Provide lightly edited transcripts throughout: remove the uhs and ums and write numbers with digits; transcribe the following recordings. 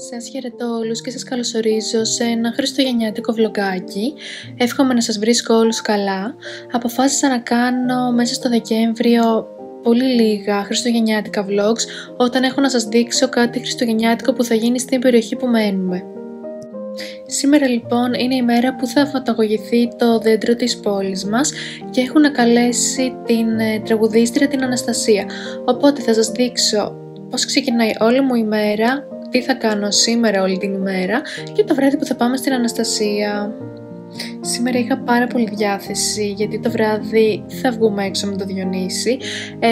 Σας χαιρετώ όλους και σας καλωσορίζω σε ένα χριστουγεννιάτικο βλογκάκι. Εύχομαι να σας βρίσκω όλους καλά. Αποφάσισα να κάνω μέσα στο Δεκέμβριο πολύ λίγα χριστουγεννιάτικα vlogs, όταν έχω να σας δείξω κάτι χριστουγεννιάτικο που θα γίνει στην περιοχή που μένουμε. Σήμερα λοιπόν είναι η μέρα που θα φωτογραφηθεί το δέντρο της πόλης μας και έχουν καλέσει την τραγουδίστρια την Αναστασία. Οπότε θα σας δείξω πώς ξεκινάει όλη μου η μέρα, τι θα κάνω σήμερα όλη την ημέρα και το βράδυ που θα πάμε στην Αναστασία. Σήμερα είχα πάρα πολύ διάθεση γιατί το βράδυ θα βγούμε έξω με το Διονύση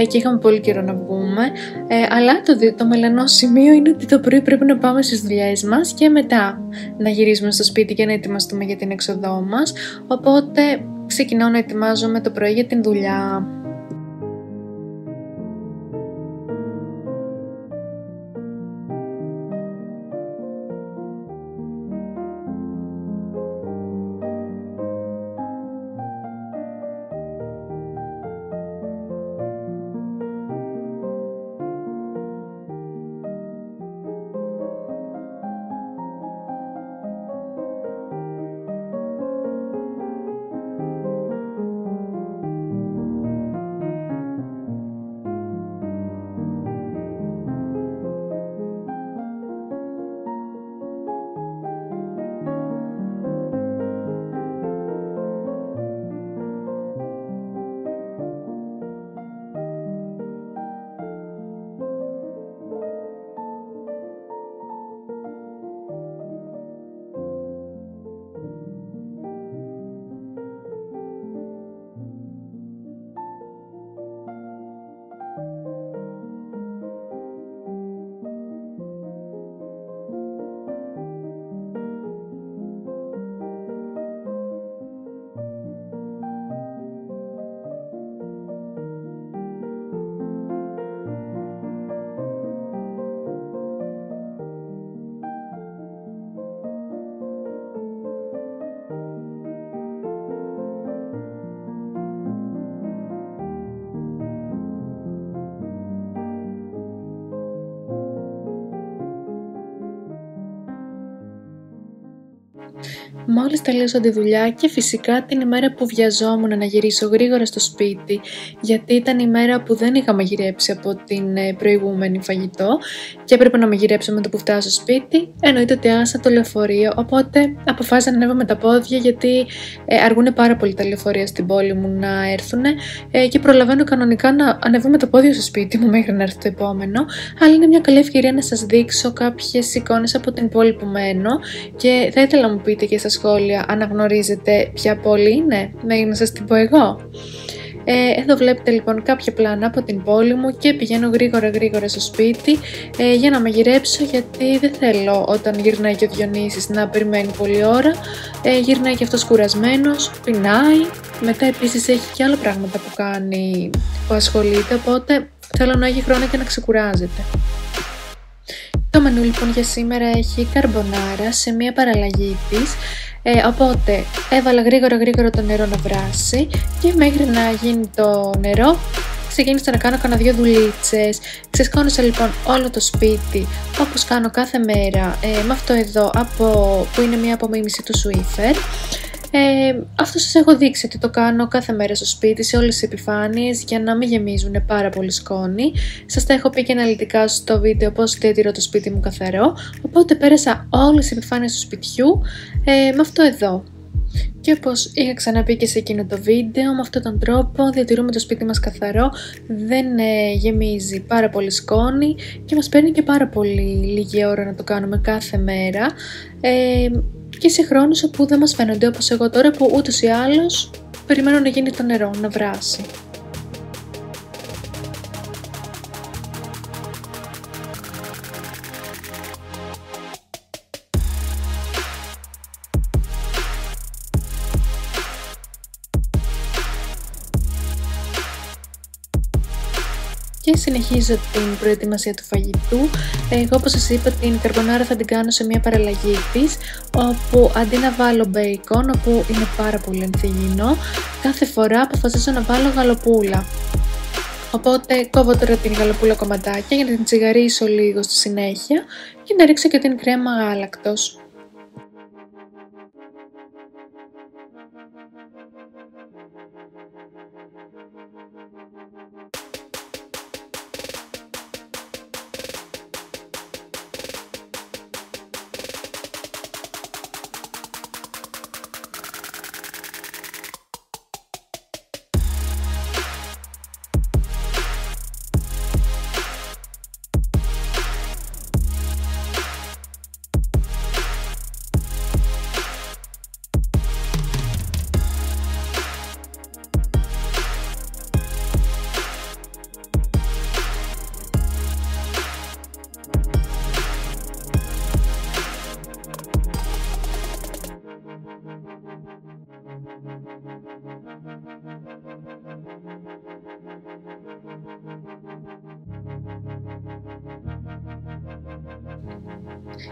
και είχαμε πολύ καιρό να βγούμε, αλλά το μελανό σημείο είναι ότι το πρωί πρέπει να πάμε στις δουλειές μας και μετά να γυρίσουμε στο σπίτι και να ετοιμαστούμε για την έξοδό μας, οπότε ξεκινάω να ετοιμάζομαι το πρωί για την δουλειά. Μόλις τελείωσα τη δουλειά και φυσικά την ημέρα που βιαζόμουν να γυρίσω γρήγορα στο σπίτι, γιατί ήταν η μέρα που δεν είχα μαγειρέψει από την προηγούμενη φαγητό και έπρεπε να μαγειρέψω με το που φτάσω στο σπίτι, εννοείται ότι άσα το λεωφορείο, οπότε αποφάσισα να ανέβω με τα πόδια γιατί αργούν πάρα πολύ τα λεωφορεία στην πόλη μου να έρθουν και προλαβαίνω κανονικά να ανέβω με τα πόδια στο σπίτι μου μέχρι να έρθει το επόμενο, αλλά είναι μια καλή ευκαιρία να σας δείξω κάποιες εικόνες από την πόλη που μένω και θα ήθελα να μου πείτε και στα σχόλια αν γνωρίζετε ποια πόλη είναι, να σας την πω εγώ. Εδώ βλέπετε λοιπόν κάποια πλάνα από την πόλη μου και πηγαίνω γρήγορα στο σπίτι για να μαγειρέψω, γιατί δεν θέλω όταν γυρνάει και ο Διονύσης να περιμένει πολλή ώρα. Γυρνάει και αυτός κουρασμένος, πεινάει, μετά επίσης έχει και άλλα πράγματα που κάνει, που ασχολείται, οπότε θέλω να έχει χρόνο και να ξεκουράζεται. Το μενού λοιπόν για σήμερα έχει καρμπονάρα σε μια παραλλαγή της, οπότε έβαλα γρήγορα το νερό να βράσει και μέχρι να γίνει το νερό ξεκίνησα να κάνω κανένα δύο δουλίτσες. Ξεσκόνησα λοιπόν όλο το σπίτι όπως κάνω κάθε μέρα με αυτό εδώ που είναι μια απομίμηση του Swiffer. Αυτό σας έχω δείξει ότι το κάνω κάθε μέρα στο σπίτι σε όλες τις επιφάνειες για να μην γεμίζουν πάρα πολύ σκόνη. Σας τα έχω πει και αναλυτικά στο βίντεο πώς διατηρώ το σπίτι μου καθαρό, οπότε πέρασα όλες τις επιφάνειες του σπιτιού με αυτό εδώ. Και όπως είχα ξαναπεί και σε εκείνο το βίντεο, με αυτόν τον τρόπο διατηρούμε το σπίτι μας καθαρό, δεν γεμίζει πάρα πολύ σκόνη και μας παίρνει και πάρα πολύ λίγη ώρα να το κάνουμε κάθε μέρα και σε χρόνους όπου δεν μας φαίνονται, όπως εγώ τώρα που ούτως ή άλλως περιμένω να γίνει το νερό, να βράσει. Και συνεχίζω την προετοιμασία του φαγητού. Εγώ, όπως σας είπα, την καρμπονάρα θα την κάνω σε μια παραλλαγή της, όπου αντί να βάλω μπέικον, όπου είναι πάρα πολύ ανθυγιεινό, κάθε φορά αποφασίζω να βάλω γαλοπούλα. Οπότε κόβω τώρα την γαλοπούλα κομματάκια για να την τσιγαρίσω λίγο στη συνέχεια και να ρίξω και την κρέμα γάλακτος.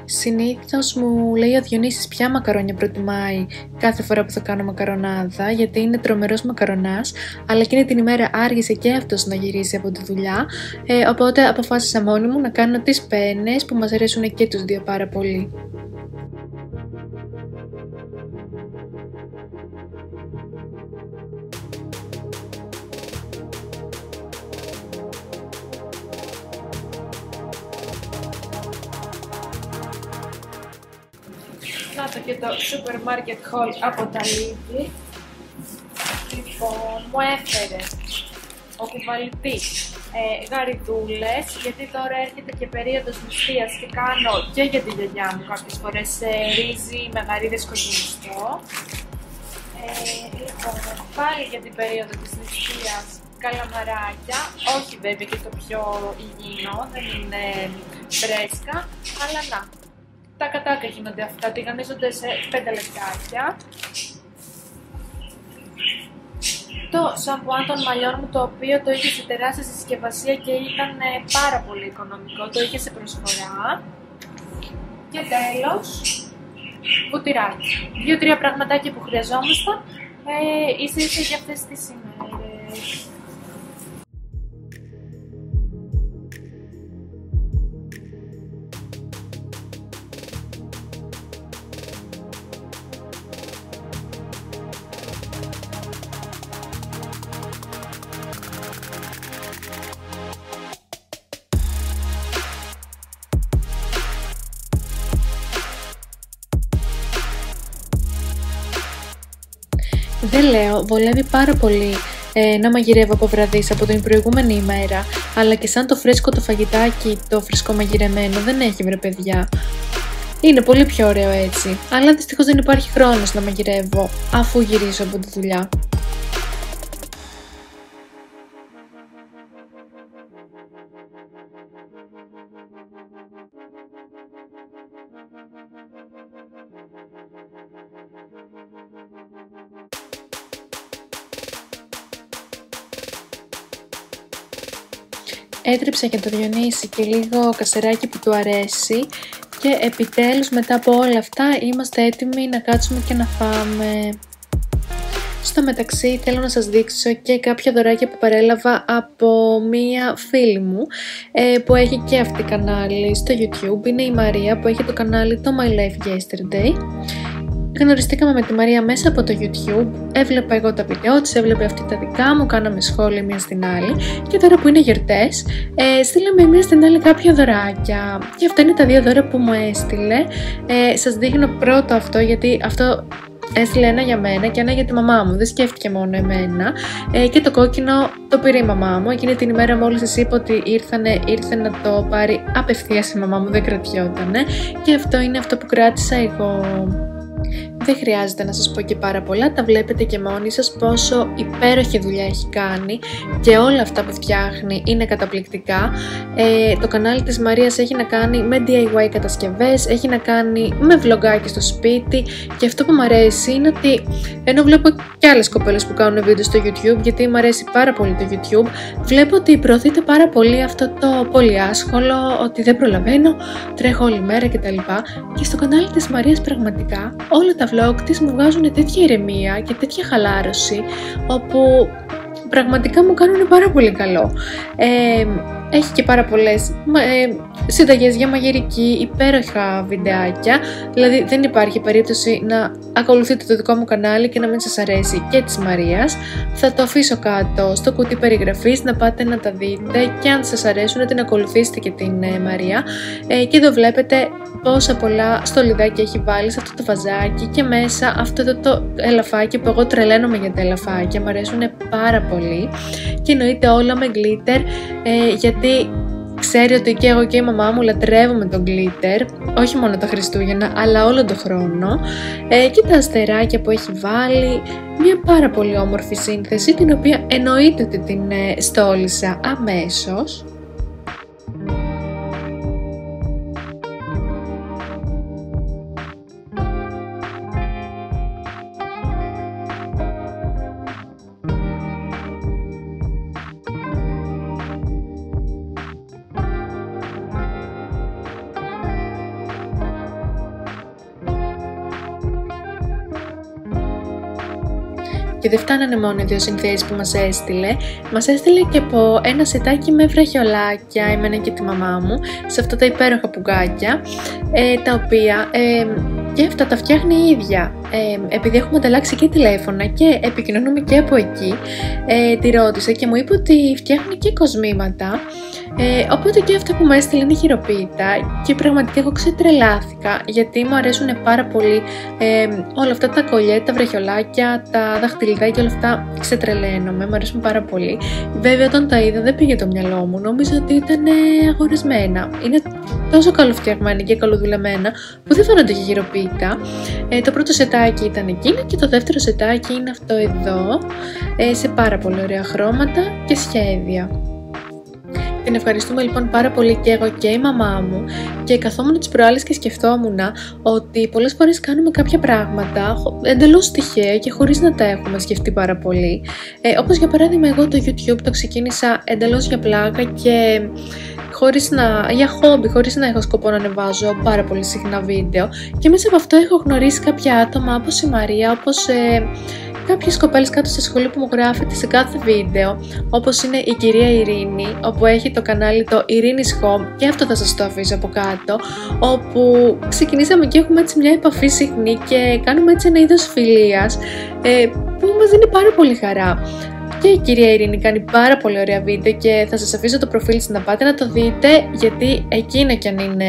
Συνήθως μου λέει ο Διονύσης ποια μακαρόνια προτιμάει κάθε φορά που θα κάνω μακαρονάδα, γιατί είναι τρομερός μακαρονάς, αλλά εκείνη την ημέρα άργησε και αυτός να γυρίσει από τη δουλειά, οπότε αποφάσισα μόνη μου να κάνω τις πένες που μας αρέσουν και τους δύο πάρα πολύ. Να το και το σούπερ μάρκετ haul από τα Lidl. Λοιπόν, μου έφερε ο κουβαλητής γαριδούλες, γιατί τώρα έρχεται και περίοδος νηστείας και κάνω και για τη γιαγιά μου κάποιες φορές ρύζι με γαρίδες κοκκινιστό. Λοιπόν, πάλι για την περίοδο της νηστείας καλαμαράκια, όχι βέβαια και το πιο υγιεινό, δεν είναι φρέσκα, αλλά να. Τάκα-τάκα γίνονται αυτά, τηγανίζονται σε 5 λεπτάκια. Το σαμπουάν των μαλλιών μου, το οποίο το είχε σε τεράστια συσκευασία και ήταν πάρα πολύ οικονομικό, το είχε σε προσφορά. Και τέλος, βουτυράκι. 2-3 πραγματάκια που χρειαζόμασταν, ίσα-ίσα για αυτές τις ημέρες. Δεν λέω, βολεύει πάρα πολύ να μαγειρεύω από βραδείς από την προηγούμενη ημέρα, αλλά και σαν το φρέσκο το φαγητάκι, το φρέσκο μαγειρεμένο δεν έχει βρε παιδιά. Είναι πολύ πιο ωραίο έτσι, αλλά δυστυχώς δεν υπάρχει χρόνος να μαγειρεύω αφού γυρίσω από τη δουλειά. Έτρεψα για το Διονύση και λίγο κασεράκι που του αρέσει και επιτέλους μετά από όλα αυτά είμαστε έτοιμοι να κάτσουμε και να φάμε. Στο μεταξύ θέλω να σας δείξω και κάποια δωράκια που παρέλαβα από μία φίλη μου που έχει και αυτή κανάλι στο YouTube. Είναι η Μαρία που έχει το κανάλι το My Life Yesterday. Γνωριστήκαμε με τη Μαρία μέσα από το YouTube, έβλεπα εγώ τα βίντεο της, έβλεπε αυτή τα δικά μου, κάναμε σχόλια μία στην άλλη και τώρα που είναι γιορτές στείλαμε μία στην άλλη κάποια δωράκια και αυτά είναι τα δύο δώρα που μου έστειλε. Σας δείχνω πρώτο αυτό γιατί αυτό έστειλε ένα για μένα και ένα για τη μαμά μου, δεν σκέφτηκε μόνο εμένα και το κόκκινο το πήρε η μαμά μου, εκείνη την ημέρα μόλις της είπα ότι ήρθε να το πάρει απευθείας η μαμά μου, δεν κρατιότανε και αυτό είναι αυτό που κράτησα εγώ. Δεν χρειάζεται να σας πω και πάρα πολλά, τα βλέπετε και μόνοι σας πόσο υπέροχη δουλειά έχει κάνει και όλα αυτά που φτιάχνει είναι καταπληκτικά. Το κανάλι της Μαρίας έχει να κάνει με DIY κατασκευές, έχει να κάνει με vlogάκι στο σπίτι και αυτό που μου αρέσει είναι ότι ενώ βλέπω και άλλες κοπέλες που κάνουν βίντεο στο YouTube γιατί μου αρέσει πάρα πολύ το YouTube, βλέπω ότι προωθείται πάρα πολύ αυτό το πολύ άσχολο, ότι δεν προλαβαίνω, τρέχω όλη μέρα κτλ. Και στο κανάλι της Μαρίας πραγματικά όλα τα vlog της μου βγάζουν τέτοια ηρεμία και τέτοια χαλάρωση όπου πραγματικά μου κάνουν πάρα πολύ καλό. Έχει και πάρα πολλές συνταγές για μαγειρική, υπέροχα βιντεάκια, δηλαδή δεν υπάρχει περίπτωση να ακολουθείτε το δικό μου κανάλι και να μην σας αρέσει και της Μαρίας. Θα το αφήσω κάτω στο κουτί περιγραφής να πάτε να τα δείτε και αν σας αρέσουν να την ακολουθήσετε και την Μαρία. Και εδώ βλέπετε πόσα πολλά στολιδάκια έχει βάλει σε αυτό το βαζάκι και μέσα αυτό εδώ το ελαφάκι που εγώ τρελαίνομαι για τα ελαφάκια, μου αρέσουν πάρα πολύ και εννοείται όλα με glitter, γιατί ξέρει ότι και εγώ και η μαμά μου λατρεύουμε τον glitter, όχι μόνο τα Χριστούγεννα αλλά όλο τον χρόνο, και τα αστεράκια που έχει βάλει, μια πάρα πολύ όμορφη σύνθεση την οποία εννοείται ότι την στόλισα αμέσως. Και δεν φτάνανε μόνο οι δύο συνθέσεις που μας έστειλε και από ένα σετάκι με βραχιολάκια, εμένα και τη μαμά μου, σε αυτά τα υπέροχα πουγγάκια, τα οποία και αυτά τα φτιάχνει η ίδια. Επειδή έχουμε ανταλλάξει και τηλέφωνα και επικοινωνούμε και από εκεί, τη ρώτησα και μου είπε ότι φτιάχνει και κοσμήματα, οπότε και αυτά που μου έστειλε είναι χειροποίητα και πραγματικά εγώ ξετρελάθηκα, γιατί μου αρέσουν πάρα πολύ όλα αυτά τα κολλιέ, τα βραχιολάκια, τα δαχτυλιδάκια, όλα αυτά ξετρελαίνομαι, μου αρέσουν πάρα πολύ. Βέβαια όταν τα είδα δεν πήγε το μυαλό μου, νόμιζα ότι ήταν αγορασμένα. Είναι τόσο καλοφτιαγμένα και καλοδουλεμένα που δεν φαίνονται και χειροποίητα. Το πρώτο σετάκι ήταν εκείνο και το δεύτερο σετάκι είναι αυτό εδώ, σε πάρα πολύ ωραία χρώματα και σχέδια. Την ευχαριστούμε λοιπόν πάρα πολύ και εγώ και η μαμά μου, και καθόμουν τις προάλλες και σκεφτόμουν ότι πολλές φορές κάνουμε κάποια πράγματα εντελώς τυχαία και χωρίς να τα έχουμε σκεφτεί πάρα πολύ. Όπως για παράδειγμα εγώ το YouTube το ξεκίνησα εντελώς για πλάκα και για χόμπι, χωρίς να έχω σκοπό να ανεβάζω πάρα πολύ συχνά βίντεο, και μέσα από αυτό έχω γνωρίσει κάποια άτομα όπως η Μαρία, όπως κάποιες κοπέλες κάτω στη σχολή που μου γράφετε σε κάθε βίντεο, όπως είναι η κυρία Ειρήνη, όπου έχει το κανάλι το Ειρήνης Home, και αυτό θα σας το αφήσω από κάτω, όπου ξεκινήσαμε και έχουμε έτσι μια επαφή συχνή και κάνουμε έτσι ένα είδος φιλίας, που μας δίνει πάρα πολύ χαρά. Και η κυρία Ειρήνη κάνει πάρα πολύ ωραία βίντεο και θα σας αφήσω το προφίλ της να πάτε να το δείτε, γιατί εκείνο κι αν είναι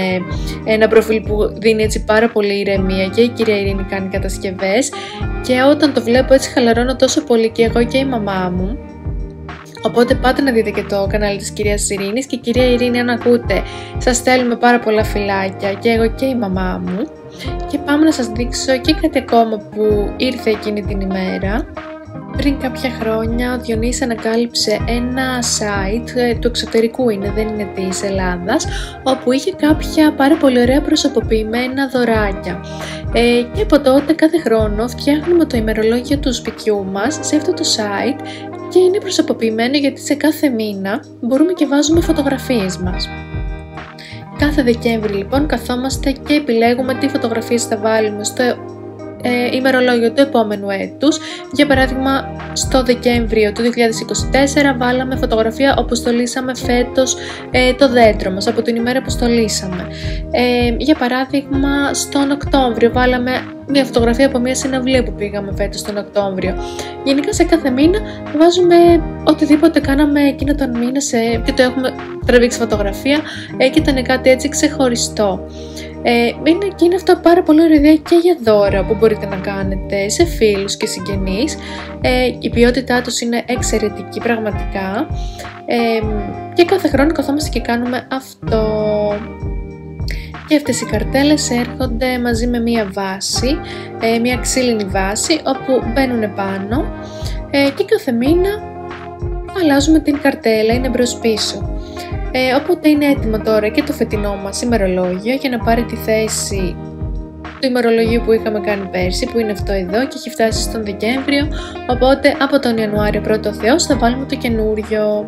ένα προφίλ που δίνει έτσι πάρα πολύ ηρεμία, και η κυρία Ειρήνη κάνει κατασκευές και όταν το βλέπω έτσι χαλαρώνω τόσο πολύ και εγώ και η μαμά μου. Οπότε πάτε να δείτε και το κανάλι της κυρίας Ειρήνης, και κυρία Ειρήνη, αν ακούτε, σας στέλνουμε πάρα πολλά φιλάκια και εγώ και η μαμά μου. Και πάμε να σας δείξω και κάτι ακόμα που ήρθε εκείνη την ημέρα. Πριν κάποια χρόνια ο Διονύσης ανακάλυψε ένα site του εξωτερικού, δεν είναι της Ελλάδας, όπου είχε κάποια πάρα πολύ ωραία προσωποποιημένα δωράκια. Και από τότε κάθε χρόνο φτιάχνουμε το ημερολόγιο του σπιτιού μας σε αυτό το site και είναι προσωποποιημένο, γιατί σε κάθε μήνα μπορούμε και βάζουμε φωτογραφίες μας. Κάθε Δεκέμβρη λοιπόν καθόμαστε και επιλέγουμε τι φωτογραφίες θα βάλουμε στο ημερολόγιο του επόμενου έτους. Για παράδειγμα, στο Δεκέμβριο του 2024 βάλαμε φωτογραφία όπου στολίσαμε φέτος το δέντρο μας, από την ημέρα που στολίσαμε. Για παράδειγμα, στον Οκτώβριο βάλαμε μια φωτογραφία από μια συναυλία που πήγαμε φέτος τον Οκτώβριο. Γενικά σε κάθε μήνα βάζουμε οτιδήποτε κάναμε εκείνο τον μήνα και το έχουμε τραβήξει φωτογραφία, και ήταν κάτι έτσι ξεχωριστό. Είναι αυτό πάρα πολύ ωραία ιδέα και για δώρα που μπορείτε να κάνετε σε φίλους και συγγενείς. Η ποιότητά τους είναι εξαιρετική πραγματικά, και κάθε χρόνο καθόμαστε και κάνουμε αυτό. Και αυτές οι καρτέλες έρχονται μαζί με μία βάση, μία ξύλινη βάση όπου μπαίνουν πάνω, και κάθε μήνα αλλάζουμε την καρτέλα, είναι μπρος πίσω. Οπότε είναι έτοιμο τώρα και το φετινό μας ημερολόγιο για να πάρει τη θέση του ημερολογίου που είχαμε κάνει πέρσι, που είναι αυτό εδώ και έχει φτάσει στον Δεκέμβριο, οπότε από τον Ιανουάριο πρώτο Θεός θα βάλουμε το καινούριο.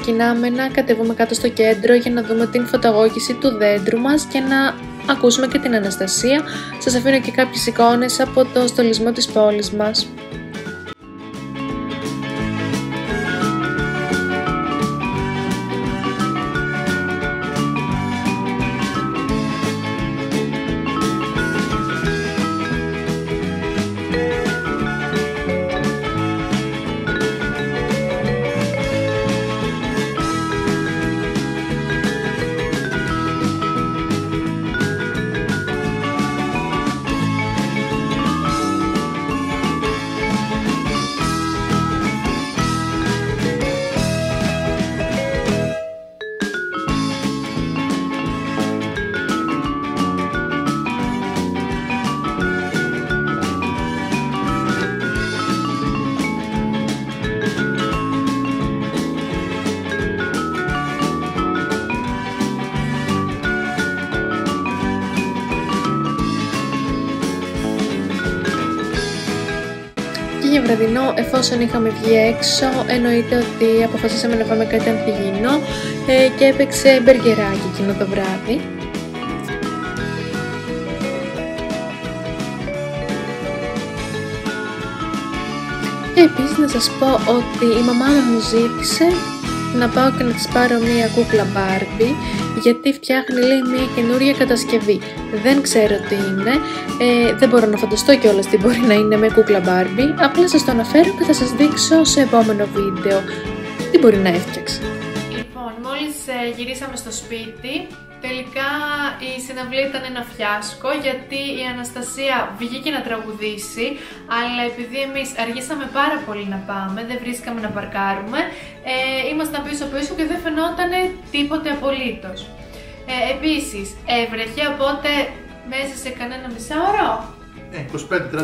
ξεκινάμε να κατεβούμε κάτω στο κέντρο για να δούμε την φωταγώγηση του δέντρου μας και να ακούσουμε και την Αναστασία. Σας αφήνω και κάποιες εικόνες από το στολισμό της πόλης μας. Για βραδινό, εφόσον είχαμε βγει έξω, εννοείται ότι αποφασίσαμε να πάμε κάτι ανθυγιεινό και έπαιξε μπεργκεράκι εκείνο το βράδυ. Και επίσης να σας πω ότι η μαμά μου ζήτησε να πάω και να της πάρω μία κούκλα Barbie, γιατί φτιάχνει, λέει, μία καινούρια κατασκευή. Δεν ξέρω τι είναι, δεν μπορώ να φανταστώ κιόλας τι μπορεί να είναι με κούκλα Barbie. Απλά σας το αναφέρω και θα σας δείξω σε επόμενο βίντεο τι μπορεί να έφτιαξε. Λοιπόν, μόλις γυρίσαμε στο σπίτι, τελικά η συναυλία ήταν ένα φιάσκο, γιατί η Αναστασία βγήκε να τραγουδήσει, αλλά επειδή εμείς αργήσαμε πάρα πολύ να πάμε, δεν βρίσκαμε να παρκάρουμε, ήμασταν πίσω και δεν φαινόταν τίποτε απολύτως. Επίσης, έβρεχε, οπότε μέσα σε κανένα μισάωρο,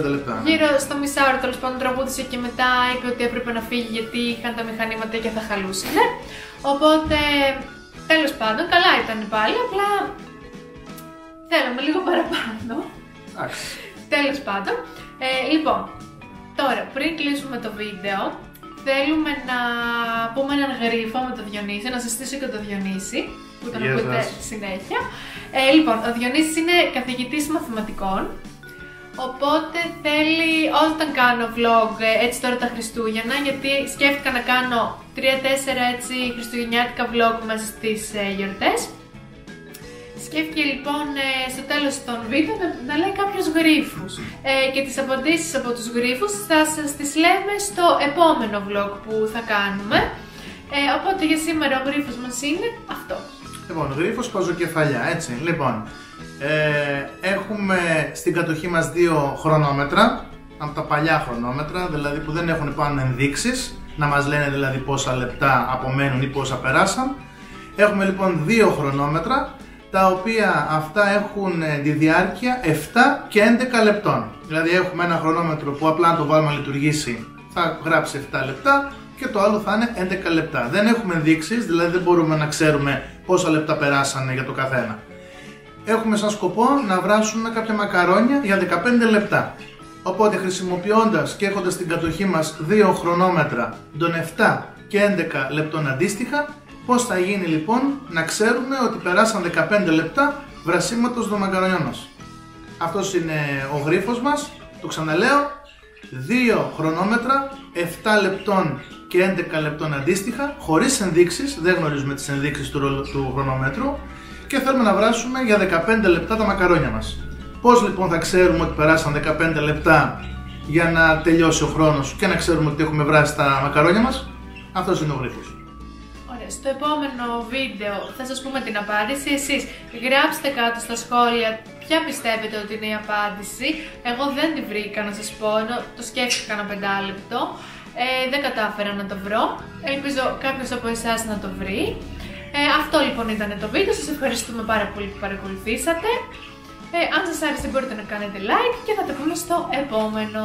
25-30 λεπτά. Γύρω στο μισάωρο τέλος πάντων τραγούδισε και μετά είπε ότι έπρεπε να φύγει γιατί είχαν τα μηχανήματα και θα χαλούσανε. Οπότε, τέλος πάντων, καλά ήταν πάλι, απλά θέλαμε λίγο παραπάνω. Τέλος πάντων. Λοιπόν, τώρα πριν κλείσουμε το βίντεο, θέλουμε να πούμε έναν γρίφο με το Διονύση, να συστήσω και το Διονύση, που τον ακούτε συνέχεια. Λοιπόν, ο Διονύσης είναι καθηγητής μαθηματικών, οπότε θέλει όταν κάνω vlog έτσι τώρα τα Χριστούγεννα, γιατί σκέφτηκα να κάνω 3-4 έτσι χριστουγεννιάτικα vlog μέσα στις γιορτές. Σκέφτηκε λοιπόν στο τέλος των βίντεο να λέει κάποιους γρίφους και τις απαντήσεις από τους γρίφους θα σας τις λέμε στο επόμενο vlog που θα κάνουμε. Οπότε για σήμερα ο γρίφος μας είναι αυτός. Λοιπόν, γρίφος παζοκεφαλιά, έτσι. Λοιπόν, έχουμε στην κατοχή μας 2 χρονόμετρα, από τα παλιά χρονόμετρα, δηλαδή που δεν έχουν πάνω ενδείξεις, να μας λένε δηλαδή πόσα λεπτά απομένουν ή πόσα περάσαν. Έχουμε λοιπόν 2 χρονόμετρα, τα οποία αυτά έχουν τη διάρκεια 7 και 11 λεπτών. Δηλαδή έχουμε ένα χρονόμετρο που απλά αν το βάλουμε να λειτουργήσει θα γράψει 7 λεπτά και το άλλο θα είναι 11 λεπτά. Δεν έχουμε ενδείξεις, δηλαδή δεν μπορούμε να ξέρουμε πόσα λεπτά περάσανε για το καθένα. Έχουμε σαν σκοπό να βράσουμε κάποια μακαρόνια για 15 λεπτά. Οπότε χρησιμοποιώντας και έχοντας στην κατοχή μας 2 χρονόμετρα των 7 και 11 λεπτών αντίστοιχα, πώς θα γίνει λοιπόν να ξέρουμε ότι περάσαν 15 λεπτά βρασίματος των μακαρονιών μας. Αυτός είναι ο γρίφος μας, το ξαναλέω, 2 χρονόμετρα, 7 λεπτών και 11 λεπτών αντίστοιχα, χωρίς ενδείξεις, δεν γνωρίζουμε τις ενδείξεις του χρονόμετρου και θέλουμε να βράσουμε για 15 λεπτά τα μακαρόνια μας. Πώς λοιπόν θα ξέρουμε ότι περάσαν 15 λεπτά για να τελειώσει ο χρόνος και να ξέρουμε ότι έχουμε βράσει τα μακαρόνια μας? Αυτός είναι ο γρίφος. Ωραία, στο επόμενο βίντεο θα σας πούμε την απάντηση. Εσείς γράψτε κάτω στα σχόλια ποια πιστεύετε ότι είναι η απάντηση. Εγώ δεν τη βρήκα να σας πω, ενώ το σκέφτηκα ένα 5 λεπτό. Δεν κατάφερα να το βρω. Ελπίζω κάποιος από εσάς να το βρει. Αυτό λοιπόν ήταν το βίντεο. Σας ευχαριστούμε πάρα πολύ που παρακολουθήσατε. Αν σας άρεσε μπορείτε να κάνετε like και θα τα πούμε στο επόμενο.